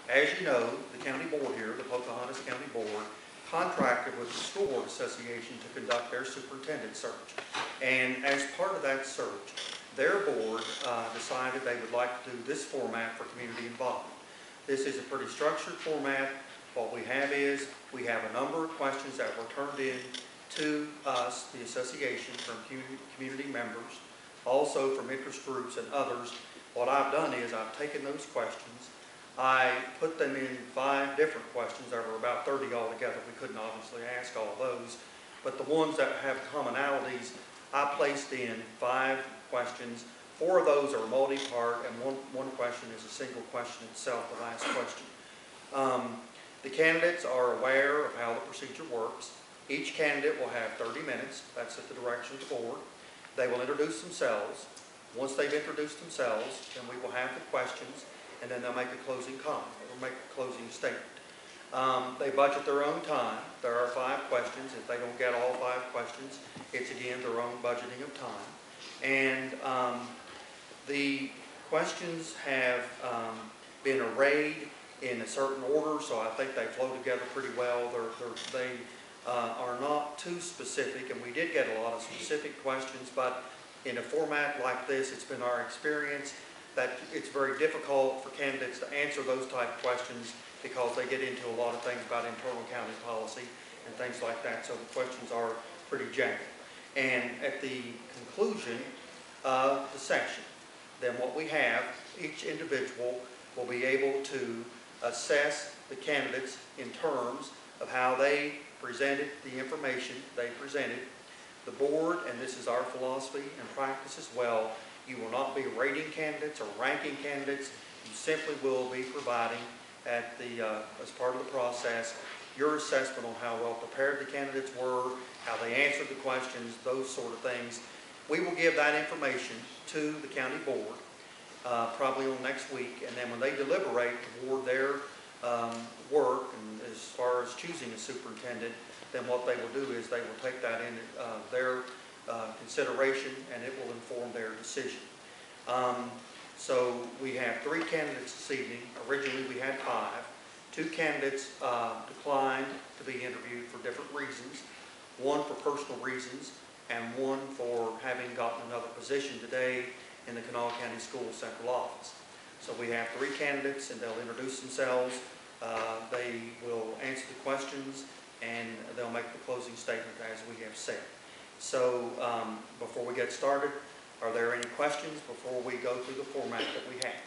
As you know, the county board here, the Pocahontas County Board, contracted with the School Board Association to conduct their superintendent search. And as part of that search, their board decided they would like to do this format for community involvement. This is a pretty structured format. What we have is, we have a number of questions that were turned in to us, the association, from community members, also from interest groups and others. What I've done is I've taken those questions, I put them in 5 different questions. There were about 30 altogether. We couldn't obviously ask all of those, but the ones that have commonalities, I placed in 5 questions. 4 of those are multi-part, and one question is a single question itself, the last question. The candidates are aware of how the procedure works. Each candidate will have 30 minutes. That's at the direction of the board. They will introduce themselves. Once they've introduced themselves, then we will have the questions, and then they'll make a closing comment or make a closing statement. They budget their own time. There are 5 questions. If they don't get all 5 questions, it's again their own budgeting of time. And the questions have been arrayed in a certain order, so I think they flow together pretty well. They are not too specific, and we did get a lot of specific questions, but in a format like this, it's been our experience that it's very difficult for candidates to answer those type of questions because they get into a lot of things about internal county policy and things like that, so the questions are pretty general. And at the conclusion of the section, then what we have, each individual will be able to assess the candidates in terms of how they presented the information they presented. The board, and this is our philosophy and practice as well, you will not be rating candidates or ranking candidates. You simply will be providing at the as part of the process your assessment on how well prepared the candidates were, how they answered the questions, those sort of things. We will give that information to the county board probably on next week, and then when they deliberate toward their work and as far as choosing a superintendent, then what they will do is they will take that in their consideration, and it will inform their decision. So we have 3 candidates this evening. Originally we had 5. 2 candidates declined to be interviewed for different reasons. 1 for personal reasons, and 1 for having gotten another position today in the Kanawha County School Central Office. So we have 3 candidates, and they'll introduce themselves. They will answer the questions, and they'll make the closing statement as we have said. So before we get started, are there any questions before we go through the format that we have?